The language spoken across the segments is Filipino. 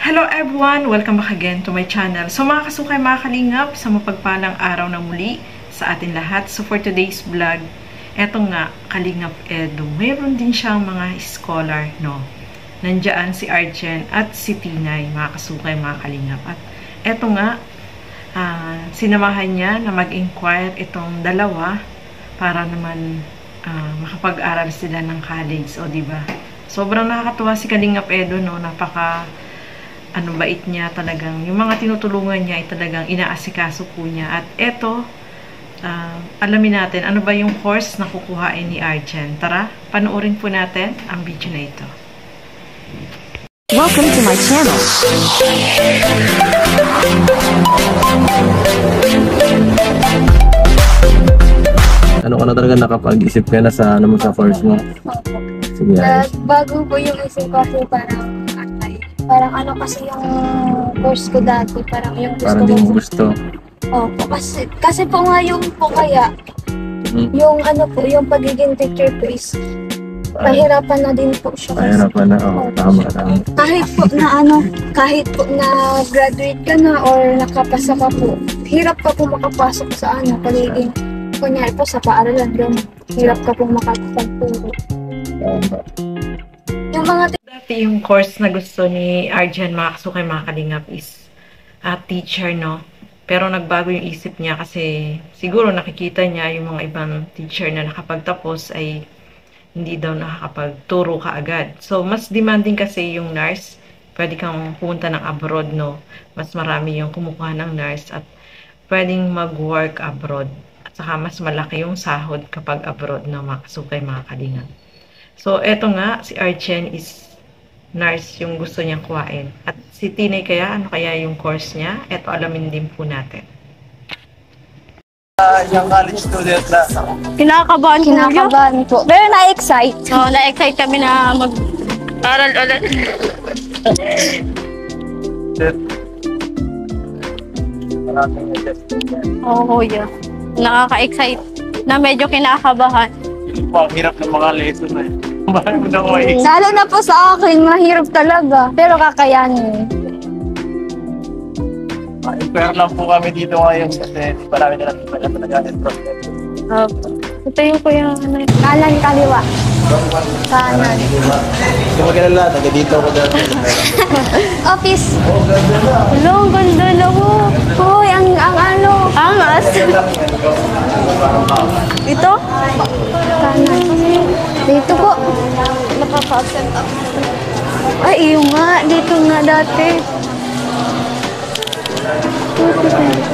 Hello everyone! Welcome back again to my channel. So mga kasukay, mga kalingap, sa mapagpalang araw na muli sa atin lahat. So for today's vlog, eto nga, Kalingap Edo. Mayroon din siyang mga scholar, no? Nandiyan si Arjen at si Tinay, mga kasukay, mga kalingap. At eto nga, sinamahan niya na mag-inquire itong dalawa para naman makapag-aral sila ng college, o diba? Sobrang nakakatuwa si Kalingap Edo, no? Bait niya talagang. Yung mga tinutulungan niya ay talagang inaasikaso po niya. At eto, alamin natin, ano ba yung course na kukuhain ni Arjen? Tara, panoorin po natin ang video na ito. Welcome to my channel. Ano ka na talaga nakapag-isip ka na sa ano mo sa course mo? Sige. Bago po yung isip ko po parang ano kasi yung course ko dati, parang yung gusto Parang ko. di mo gusto. Opo, kasi po nga yung po kaya, yung ano po, yung pagiging teacher po is, pahirapan na din po siya. Pahirapan na, tama. Kahit po na graduate ka na or nakapasa ka po, hirap ka po makapasok sa pagiging, kunyari po sa paaralan, hirap ka po makapagpuro. Yung mga Dati yung course na gusto ni Arjen, mga kasukay, mga kalingap, is teacher, no? Pero nagbago yung isip niya kasi siguro nakikita niya yung mga ibang teacher na nakapagtapos ay hindi daw nakakapagturo kaagad. So, mas demanding kasi yung nurse. Pwede kang pumunta ng abroad, no? Mas marami yung kumukuha ng nurse at pwedeng mag-work abroad. At saka mas malaki yung sahod kapag abroad, no? Mga kasukay, mga kalingap. So, eto nga, si Arjen is nurse yung gusto niyang kuhain. At si Tinay kaya, ano kaya yung course niya? Eto, alamin din po natin. Yung college student na. kinakabahan po. Pero na-excite. Oo, na-excite kami na mag-aral ulit. Maraming adjustment. Oo, yeah. Nakaka-excite na medyo kinakabahan. Ang hirap ng mga lesson na yun. Mahal mo na ko Lalo na po sa akin, mahirap talaga. Pero kakayanin. Fair lang po kami dito ngayon kasi di pa namin alam na talaga yung process. Ito yung po yung ano. Kanan, kaliwa. Kanan. Hindi mag-alala, taga dito ako dati. Office. Hello, ang ganda na po. Hoy, ang ano. Angas. Ito? Kanan. Dito po. Nakaka-absent ako. Ay, iyo nga. Dito nga dati.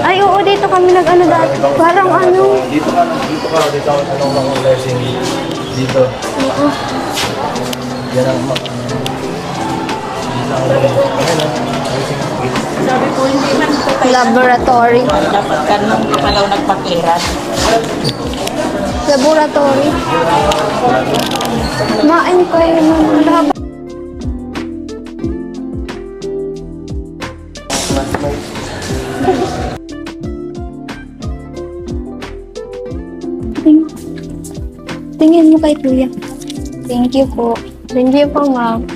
Ay, oo. Dito kami nag-ano dati. Parang ano. Dito ako sa mga blessing. Dito. Oo. Yan ang Sabi po, hindi man po kayo Laboratory. dapat ka nung palaw nagpakiran. Laboratory. Main kayo ng Tingin mo kay Kuya. Thank you po. Thank you po, ma'am.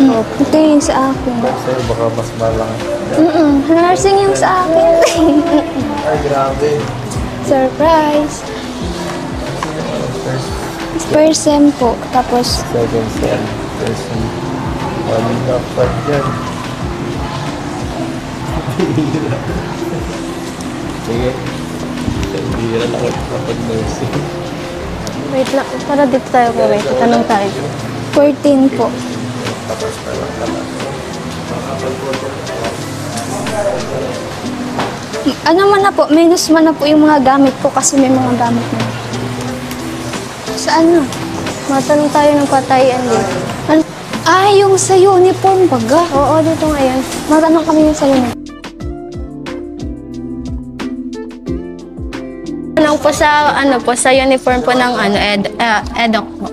Ito yung sa akin. sir, baka mas malang. Nursing yung sa akin. Ay, grabe. Surprise. First sem po. Tapos, Second sem, person. Wala na pa dyan. Sige. Hindi rin ako kapag-nursing. Wait lang. Para dito tayo po, wait. Tanong tayo. 14 po. Tapos pa lang naman. Ano man na po, minus man na po yung mga gamit ko kasi may mga gamit na. Saan na? Matanong tayo ng patayan din. Yung sa uniform baga. Oo, dito ngayon. Matanong kami yung sa uniform. Tanong po sa uniform po ng edok po.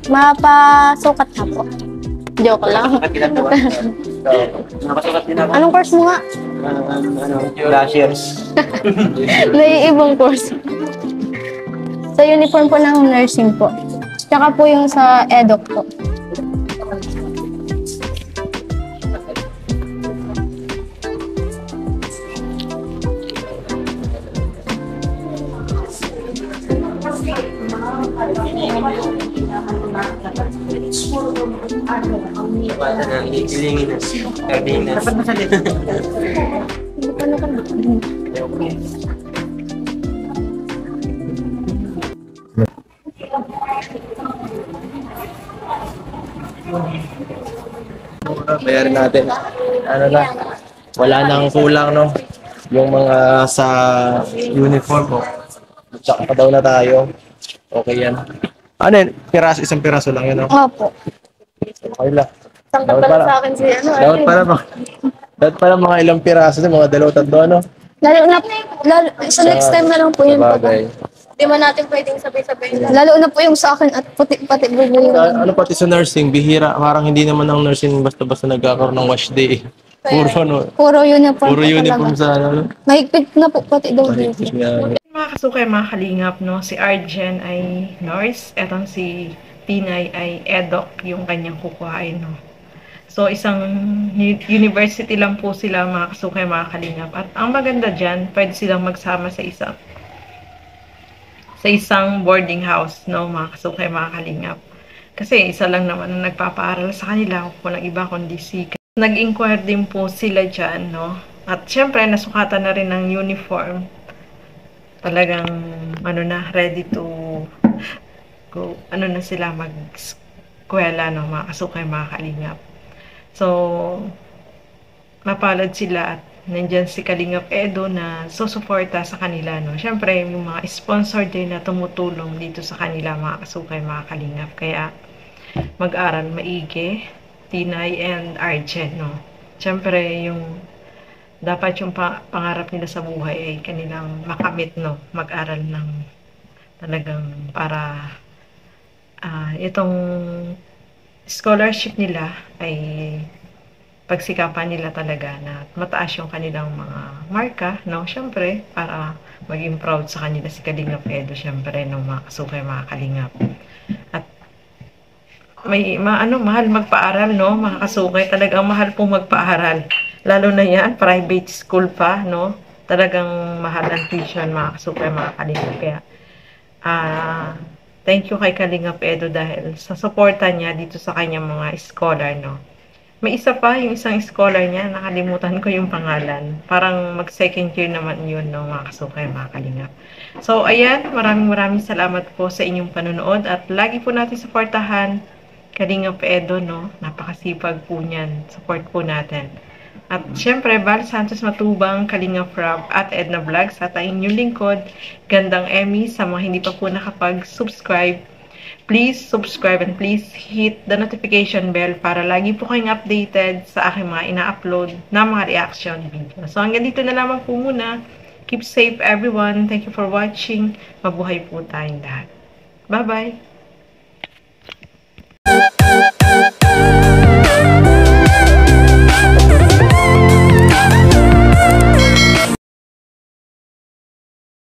Mapasukat na po. Joke lang. Nakasukat din ako. Anong course mo nga? Flashers. May ibang course. Sa uniform po ng nursing po. Tsaka po yung sa edok po. Bata na, hihilingin na. Sardinas. Dapat masalit. Bayarin natin. Ano na, wala nang kulang, no? Yung mga sa uniform mo. Tsaka pa daw na tayo. Okay yan. Ano yun? Piraso, isang piraso lang yun, no? Opo. Okay lang. Tangkad Dapat pala pala. sa akin si ano. Dapat pala mga ilang piraso, mga dalawa, tatlo, ano? Sa next time na lang po yun. Sabagay. Di man natin pwedeng sabay-sabay. Lalo na po yung sa akin at pati bubo yung... Ano pati sa nursing, bihira. Parang hindi naman ang nursing basta-basta nagkakaroon ng wash day. Puro, ano, Puro uniform puro po uniform talaga. sa ano. Mahigpit na po pati daw dito. Mahigpit nga. Mga kasukay, mga kalingap, no? Si Arjen ay nurse. Etong si Pinay ay edok, yung kanyang kukuhain, no? So, isang university lang po sila, mga kasukay, mga kalingap. At ang maganda dyan, pwede silang magsama sa isang boarding house, no? Mga kasukay, mga kalingap. Kasi isa lang naman ang nagpapaaral sa kanila, walang iba kundi si... Nag-inquire din po sila dyan, no? At syempre, nasukatan na rin ng uniform. Talagang, ready to go. Ano na sila, mag-eskwela, no? Mga kasukay, mga kalingap. So, mapalad sila at nandyan si Kalingap Edo na susuporta sa kanila, no? Syempre, yung mga sponsor din na tumutulong dito sa kanila, mga kasukay, mga kalingap. Kaya, mag-aral maigi, Tinay and Arjen, no? Syempre, dapat yung pangarap nila sa buhay ay kanilang makamit, no? Mag-aral ng talagang para itong scholarship nila ay pagsikapan nila talaga na mataas yung kanilang mga marka, no? Syempre, para maging proud sa kanila si Kalingap Edo, syempre, no? Mga kasukay, mga kalingap. At mahal magpaaral, no? Mga kasukay, talagang mahal pong magpaaral. Lalo na yan, private school pa, no? Talagang mahal ang tuition, mga kasukay, mga kalingap. Kaya, thank you kay Kalingap Edo dahil sa suporta niya dito sa kanyang mga scholar, no? May isa pa, yung isang scholar niya, nakalimutan ko yung pangalan. Parang mag-second year naman yun, no, mga kasukay, mga kalingap. So, ayan, maraming salamat po sa inyong panonood at lagi po natin suportahan Kalingap Edo, no? Napakasipag po niyan. Support po natin. At syempre, Val Santos Matubang, Kalingap Rob at Edna Vlogs at ang inyong lingkod, Gandang Emmy, sa mga hindi pa po nakapag-subscribe. Please subscribe and please hit the notification bell para lagi po kayong updated sa aking mga ina-upload na mga reaction video. So hanggang dito na lamang po muna. Keep safe everyone. Thank you for watching. Mabuhay po tayong lahat. Bye-bye!